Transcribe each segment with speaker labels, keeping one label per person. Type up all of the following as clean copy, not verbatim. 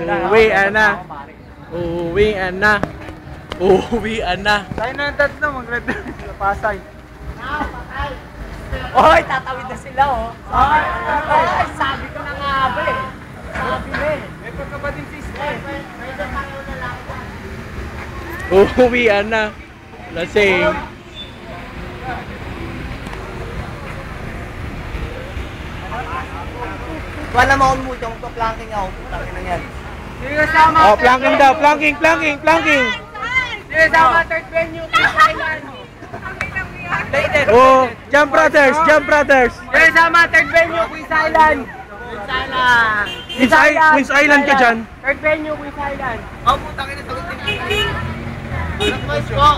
Speaker 1: Uwian na. Uwian na. Uwian na.
Speaker 2: Tayo na ang tatlo, mag-red sa Pasay.
Speaker 3: Oy, tatawid na sila, oh. Ay, sabi ko na nga ba eh. Sabi na eh.
Speaker 2: May pagkabating sister.
Speaker 1: Uwian na. Lasing.
Speaker 3: Wala mo akong mood, yung pa-planking ako. Putangin na yan.
Speaker 2: Sige kasama.
Speaker 1: Oh, planking daw. Planking, planking, planking.
Speaker 2: Sige kasama, third venue, Queens Island. Later.
Speaker 1: Oh, Jump Brothers, Jump Brothers.
Speaker 2: Sige kasama, third venue, Queens Island. Queens Island.
Speaker 1: Queens Island ka dyan.
Speaker 2: Third venue, Queens Island.
Speaker 3: Oh, putangin na sagot din. Walang voice ko.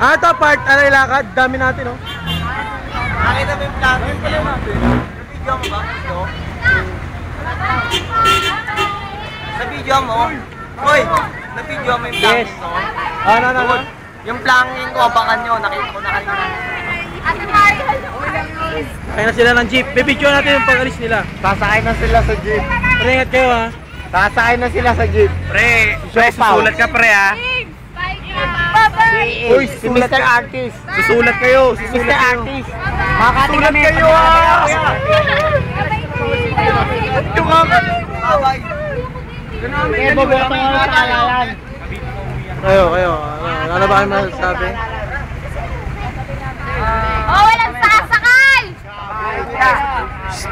Speaker 1: Ah, ito part, alay lakad. Dami natin, oh.
Speaker 3: Nakita mo yung planking niya. Video mo ba? Ito? Sa video mo? Hoy! Na video mo yung
Speaker 1: Yes.
Speaker 3: planking ko?
Speaker 1: Ano?
Speaker 3: Yung planking ko, abangan nyo. Nakita ko na kanina.
Speaker 1: Kaya na sila ng jeep. Bibidyo natin yung pag-alis nila.
Speaker 2: Sasakay na sila sa jeep.
Speaker 1: Pero ingat kayo, ha.
Speaker 2: Sasakay na sila sa jeep.
Speaker 1: Pre, susulat ka, pre, ha.
Speaker 2: Uy, si Mr. Artist.
Speaker 1: Susulat kayo.
Speaker 2: Mr.
Speaker 1: Susulat kayo.
Speaker 2: Artist. Makati kami. Kayo, ah! Yung kami.
Speaker 3: Bye-bye.
Speaker 2: Kaya babuha pa nga sa alalan.
Speaker 1: Kayo. Ano ba kayo masasabi?
Speaker 4: Oh, walang sasakay!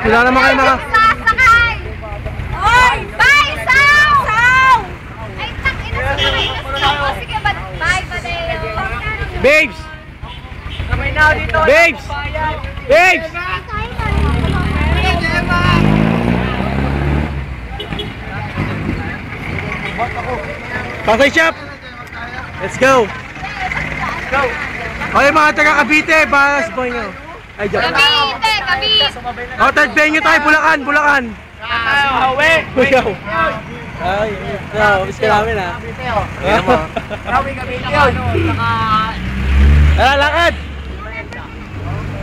Speaker 1: Wala naman kayo mga...
Speaker 4: Sasakay! Oy! Bye! Saw! Ay, tangina sa sige, bye, Badeo.
Speaker 1: Babes!
Speaker 2: Kamay na dito.
Speaker 1: Babes! Babes! Pasay shop! Let's go!
Speaker 2: Go.
Speaker 1: Okay mga taga Cavite, balas boy nyo. Ay, joke.
Speaker 4: Cavite!
Speaker 1: Oh, third venue tayo, Bulacan!
Speaker 2: Hawi.
Speaker 1: Buyaw! Ay, miss ka namin, ha.
Speaker 2: Hawi kami yun.
Speaker 1: Tara, lakad!